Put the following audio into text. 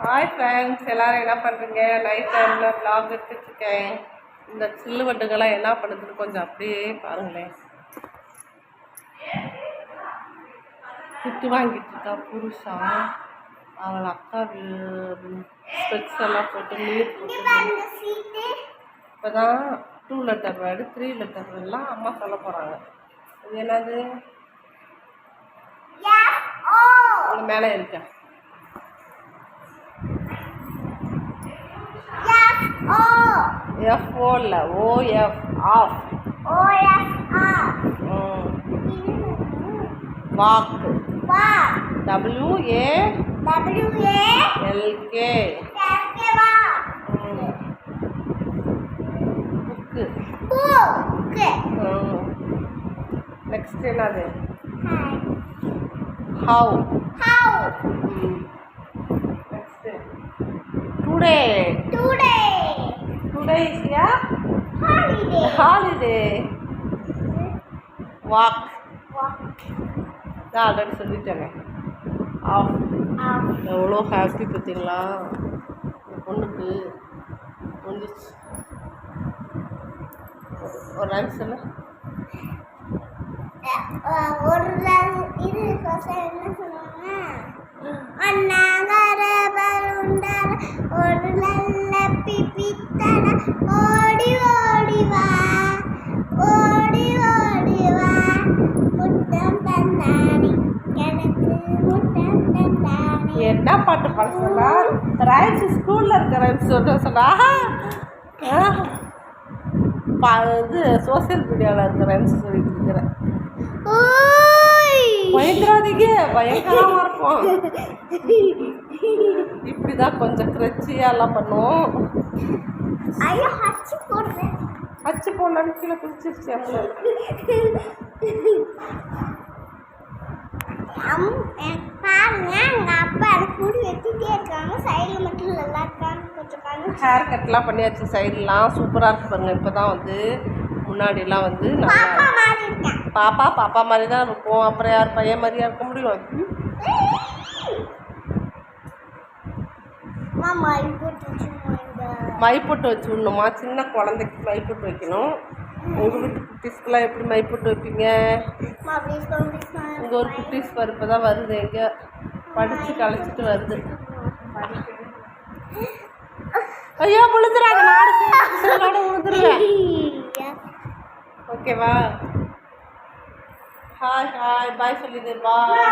Hi friends, எல்லோரும் என்ன பண்ணுறீங்க? நைட் டைமில் vlog எடுத்துட்ருக்கேன். இந்த சில்லு வண்டுகள்லாம் என்ன பண்ணுதுன்னு கொஞ்சம் அப்படியே பாருங்களேன். திட்டு வாங்கிட்டு இருக்கா புருஷா. அவள் அக்கா ஸ்பெக்ஸ் எல்லாம் போட்டு நீர் போட்டு இப்போ தான் 2 லெட்டர் வேர்டு 3 லெட்டர் வேர்டெலாம் அம்மா சொல்ல போகிறாங்க. இது என்னது? உங்க மேலே இருக்கேன். FO இல்ல OF off. Walk. WALK. Book. Next என்னது? How. Next today. Today is a holiday. Walk. நான் ஆல்ரெடி சொல்லிட்டேனே. ஆஃப். எவ்வளோ ஹாப்பி பார்த்தீங்களா பொண்ணுக்கு வந்துச்சு. ஒரு ரைம் சொல்லு. இது என்ன சொல்லுவாங்க? அண்ணாங்கர பருண்டர ஒரு நல்ல பிப்பித்தட ஓடி ஓடி வா முட்டம் தந்தானி எனக்கு முட்டம் தந்தானி. என்ன பாட்டு பாட சொன்னா? ரைம்ஸ் ஸ்கூல்ல இருக்க ரைம்ஸ் சொன்னா இது சோசியல் மீடியாவில் இருக்க ரைம்ஸ் சொல்லிட்டு இருக்கிறேன். பயந்துடாதீங்க, பயங்கரமாக இருக்கும். இப்படிதான் கொஞ்சம் கிரச்சியெல்லாம் பண்ணுவோம். அச்சு போடலான்னு கீழே குதிச்சிருச்சு. பாருங்க, எங்க அப்பா அது கூடி வச்சுட்டே இருக்காங்க. சைடில் மட்டும் நல்லா இருக்காங்க. கொஞ்சம் ஹேர் கட்லாம் பண்ணியாச்சு. சைட்லாம் சூப்பராக இருக்கு பாருங்க. இப்போ தான் வந்து முன்னாடிலாம் வந்து பாப்பா மாதிரி தான் இருக்கும். அப்புறம் யார் பையன் மாதிரியா இருக்க முடியும்? மைப்பொட்டு வச்சு விடணுமா? சின்ன குழந்தைக்கு மைப்பொட்டு வைக்கணும். உங்கள் வீட்டு குட்டீஸ்க்கெல்லாம் எப்படி மைப்பொட்டு வைப்பீங்க? இங்கே ஒரு குட்டீஸ் பருப்பு தான் வருது. எங்கே படித்து கழிச்சிட்டு வருது. ஐயோ விழுந்துறாங்க. நாடு விழுந்துருவேன். ஓகேவா? ஹாய் பாய் சொல்லிடு. பாய்.